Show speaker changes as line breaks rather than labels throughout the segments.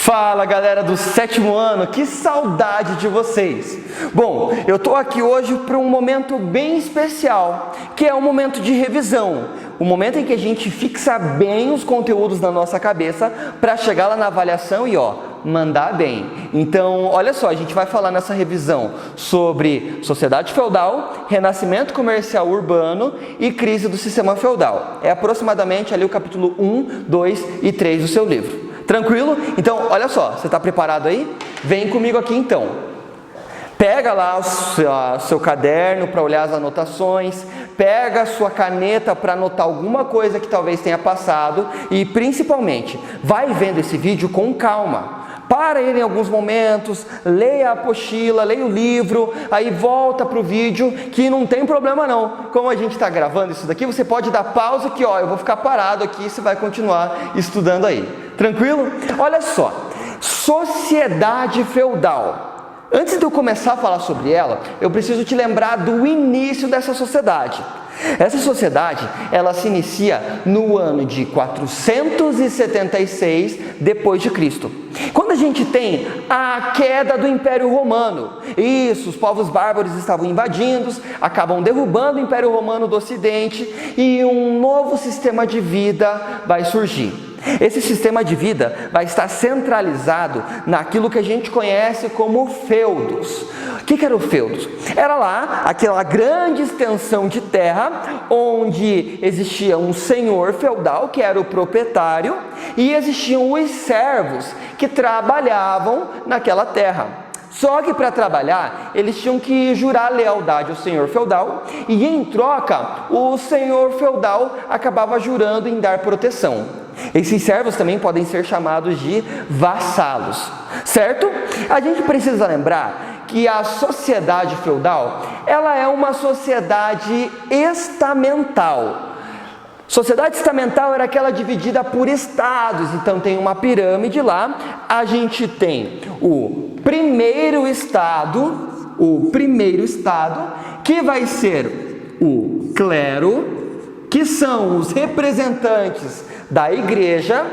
Fala galera do 7º ano, que saudade de vocês! Bom, eu tô aqui hoje para um momento bem especial, que é um momento de revisão, o momento em que a gente fixa bem os conteúdos na nossa cabeça para chegar lá na avaliação e mandar bem. Então, olha só, a gente vai falar nessa revisão sobre sociedade feudal, renascimento comercial urbano e crise do sistema feudal. É aproximadamente ali o capítulo 1, 2 e 3 do seu livro. Tranquilo? Então, olha só, você está preparado aí? Vem comigo aqui então. Pega lá o seu caderno para olhar as anotações, pega a sua caneta para anotar alguma coisa que talvez tenha passado e, principalmente, vai vendo esse vídeo com calma. Para ele em alguns momentos, leia a apostila, leia o livro, aí volta para o vídeo, que não tem problema não. Como a gente está gravando isso daqui, você pode dar pausa que eu vou ficar parado aqui e você vai continuar estudando aí. Tranquilo? Olha só, sociedade feudal. Antes de eu começar a falar sobre ela, eu preciso te lembrar do início dessa sociedade. Essa sociedade, ela se inicia no ano de 476 depois de Cristo. Quando a gente tem a queda do Império Romano, os povos bárbaros estavam invadindo, acabam derrubando o Império Romano do Ocidente e um novo sistema de vida vai surgir. Esse sistema de vida vai estar centralizado naquilo que a gente conhece como feudos. O que era o feudos? Era lá aquela grande extensão de terra onde existia um senhor feudal, que era o proprietário, e existiam os servos que trabalhavam naquela terra. Só que para trabalhar, eles tinham que jurar lealdade ao senhor feudal e em troca, o senhor feudal acabava jurando em dar proteção. Esses servos também podem ser chamados de vassalos, certo? A gente precisa lembrar que a sociedade feudal, ela é uma sociedade estamental. Sociedade estamental era aquela dividida por estados, então tem uma pirâmide lá, a gente tem o primeiro estado, que vai ser o clero, que são os representantes da igreja.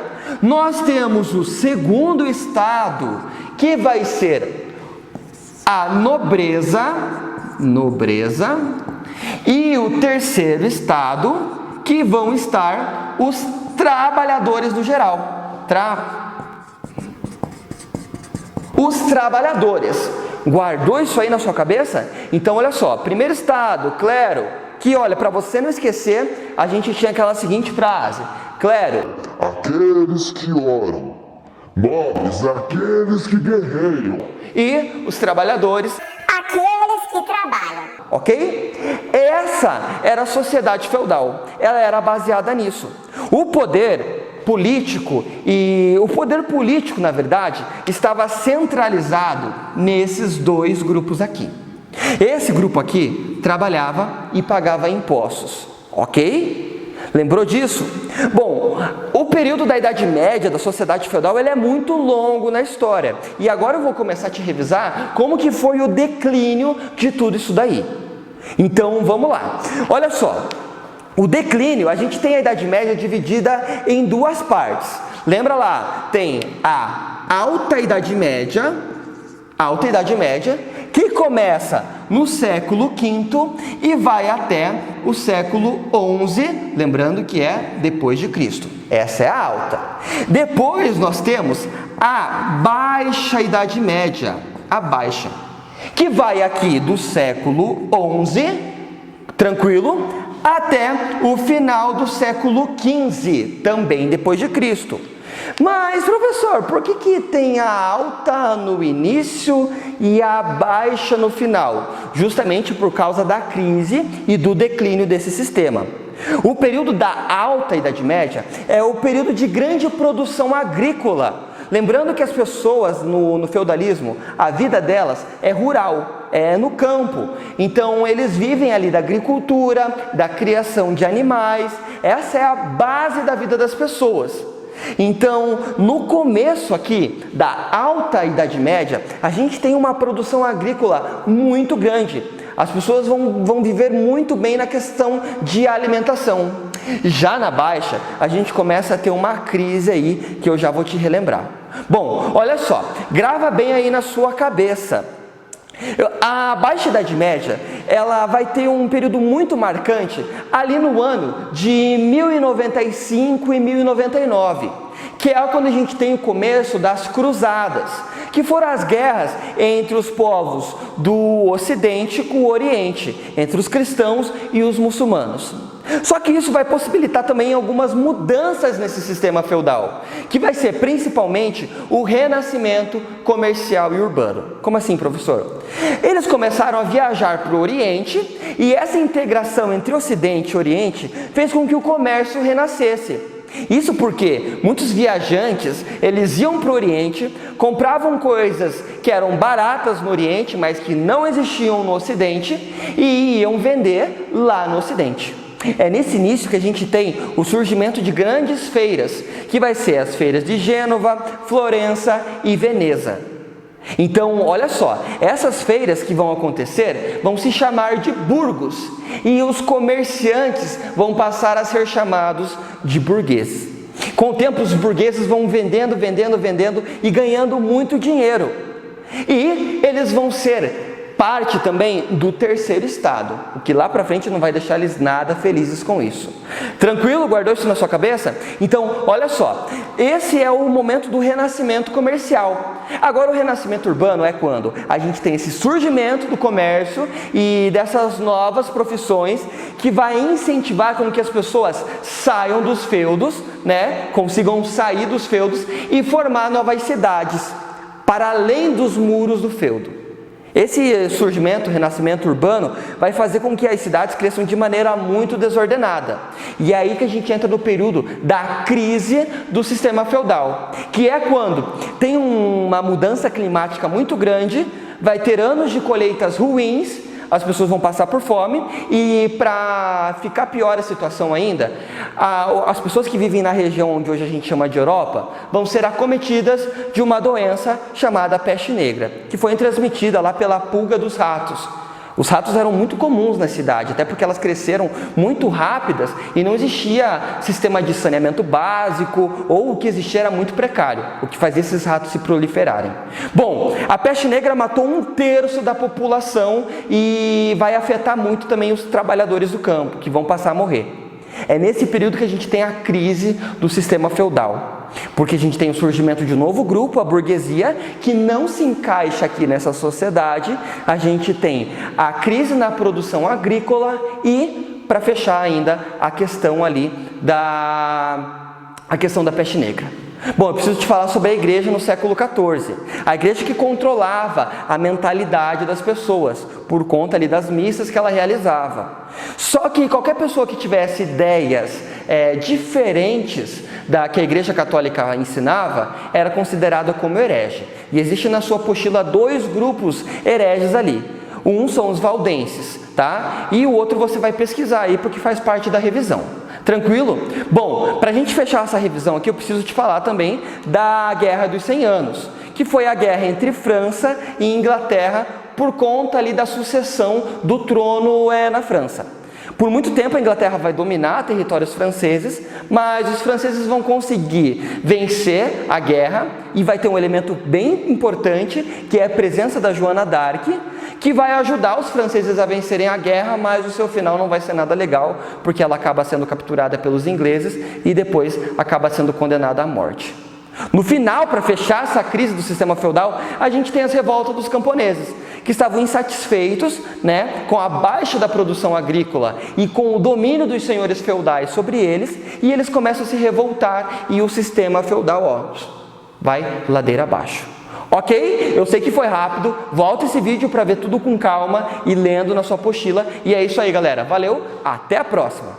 Nós temos o segundo estado, que vai ser a nobreza, e o terceiro estado, que vão estar os trabalhadores no geral. Os trabalhadores. Guardou isso aí na sua cabeça? Então, olha só, primeiro estado, clero, que olha, para você não esquecer, a gente tinha aquela seguinte frase: clero,
aqueles que oram, nobres, aqueles que guerreiam,
e os trabalhadores,
aqueles que trabalham.
Ok? Essa era a sociedade feudal, ela era baseada nisso. O poder político, na verdade, estava centralizado nesses dois grupos aqui. Esse grupo aqui trabalhava e pagava impostos, ok? Lembrou disso? Bom, o período da Idade Média da sociedade feudal ele é muito longo na história. E agora eu vou começar a te revisar como que foi o declínio de tudo isso daí. Então, vamos lá. Olha só, o declínio, a gente tem a Idade Média dividida em duas partes. Lembra lá, tem a Alta Idade Média, que começa no século V e vai até o século XI, lembrando que é depois de Cristo. Essa é a alta. Depois nós temos a Baixa Idade Média, que vai aqui do século XI, tranquilo, até o final do século XV, também depois de Cristo. Mas, professor, por que tem a alta no início e a baixa no final? Justamente por causa da crise e do declínio desse sistema. O período da Alta Idade Média é o período de grande produção agrícola. Lembrando que as pessoas no feudalismo, a vida delas é rural, é no campo. Então eles vivem ali da agricultura, da criação de animais. Essa é a base da vida das pessoas. Então, no começo aqui da Alta Idade Média, a gente tem uma produção agrícola muito grande. As pessoas vão viver muito bem na questão de alimentação. Já na Baixa, a gente começa a ter uma crise aí que eu já vou te relembrar. Bom, olha só, grava bem aí na sua cabeça. A Baixa Idade Média, ela vai ter um período muito marcante ali no ano de 1095 e 1099, que é quando a gente tem o começo das Cruzadas, que foram as guerras entre os povos do Ocidente com o Oriente, entre os cristãos e os muçulmanos. Só que isso vai possibilitar também algumas mudanças nesse sistema feudal, que vai ser principalmente o renascimento comercial e urbano. Como assim, professor? Eles começaram a viajar para o Oriente e essa integração entre Ocidente e Oriente fez com que o comércio renascesse. Isso porque muitos viajantes, eles iam para o Oriente, compravam coisas que eram baratas no Oriente, mas que não existiam no Ocidente, e iam vender lá no Ocidente. É nesse início que a gente tem o surgimento de grandes feiras, que vai ser as feiras de Gênova, Florença e Veneza. Então, olha só, essas feiras que vão acontecer vão se chamar de burgos, e os comerciantes vão passar a ser chamados de burgueses. Com o tempo, os burgueses vão vendendo e ganhando muito dinheiro. E eles vão ser parte também do terceiro estado, o que lá para frente não vai deixar eles nada felizes com isso. Tranquilo? Guardou isso na sua cabeça? Então, olha só, esse é o momento do renascimento comercial. Agora, o renascimento urbano é quando a gente tem esse surgimento do comércio e dessas novas profissões que vai incentivar com que as pessoas saiam dos feudos, né? Consigam sair dos feudos e formar novas cidades para além dos muros do feudo. Esse surgimento, renascimento urbano, vai fazer com que as cidades cresçam de maneira muito desordenada. E é aí que a gente entra no período da crise do sistema feudal, que é quando tem uma mudança climática muito grande, vai ter anos de colheitas ruins, as pessoas vão passar por fome e, para ficar pior a situação ainda, as pessoas que vivem na região onde hoje a gente chama de Europa vão ser acometidas de uma doença chamada peste negra, que foi transmitida lá pela pulga dos ratos. Os ratos eram muito comuns na cidade, até porque elas cresceram muito rápidas e não existia sistema de saneamento básico, ou o que existia era muito precário, o que fazia esses ratos se proliferarem. Bom, a peste negra matou 1/3 da população e vai afetar muito também os trabalhadores do campo, que vão passar a morrer. É nesse período que a gente tem a crise do sistema feudal, porque a gente tem o surgimento de um novo grupo, a burguesia, que não se encaixa aqui nessa sociedade. A gente tem a crise na produção agrícola e, para fechar ainda, a questão ali a questão da peste negra. Bom, eu preciso te falar sobre a igreja no século XIV. A igreja que controlava a mentalidade das pessoas, por conta ali das missas que ela realizava. Só que qualquer pessoa que tivesse ideias diferentes da que a igreja católica ensinava, era considerada como herege. E existe na sua apostila 2 grupos hereges ali. Um são os valdenses, tá? E o outro você vai pesquisar aí, porque faz parte da revisão. Tranquilo? Bom, para a gente fechar essa revisão aqui, eu preciso te falar também da Guerra dos 100 Anos, que foi a guerra entre França e Inglaterra por conta ali da sucessão do trono na França. Por muito tempo a Inglaterra vai dominar territórios franceses, mas os franceses vão conseguir vencer a guerra e vai ter um elemento bem importante, que é a presença da Joana d'Arc, que vai ajudar os franceses a vencerem a guerra, mas o seu final não vai ser nada legal, porque ela acaba sendo capturada pelos ingleses e depois acaba sendo condenada à morte. No final, para fechar essa crise do sistema feudal, a gente tem as revoltas dos camponeses, que estavam insatisfeitos, com a baixa da produção agrícola e com o domínio dos senhores feudais sobre eles, e eles começam a se revoltar e o sistema feudal vai ladeira abaixo. Ok? Eu sei que foi rápido, volta esse vídeo para ver tudo com calma e lendo na sua apostila. E é isso aí, galera. Valeu, até a próxima!